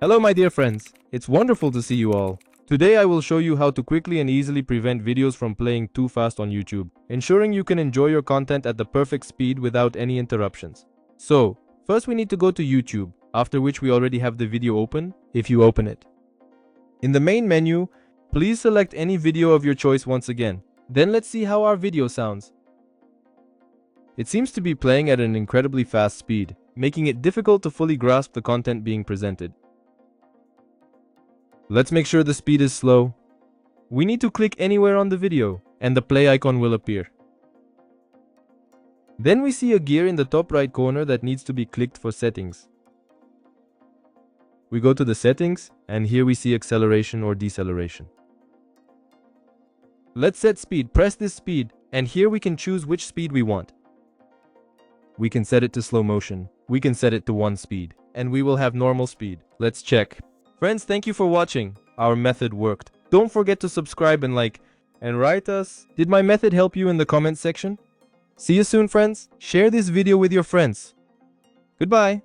Hello my dear friends, it's wonderful to see you all. Today I will show you how to quickly and easily prevent videos from playing too fast on YouTube, ensuring you can enjoy your content at the perfect speed without any interruptions. So, first we need to go to YouTube, after which we already have the video open, if you open it. In the main menu, please select any video of your choice once again. Then let's see how our video sounds. It seems to be playing at an incredibly fast speed, making it difficult to fully grasp the content being presented. Let's make sure the speed is slow. We need to click anywhere on the video, and the play icon will appear. Then we see a gear in the top right corner that needs to be clicked for settings. We go to the settings, and here we see acceleration or deceleration. Let's set speed. Press this speed, and here we can choose which speed we want. We can set it to slow motion. We can set it to 1 speed, and we will have normal speed. Let's check. Friends, thank you for watching. Our method worked. Don't forget to subscribe and like, and write us. Did my method help you in the comment section? See you soon, friends. Share this video with your friends. Goodbye.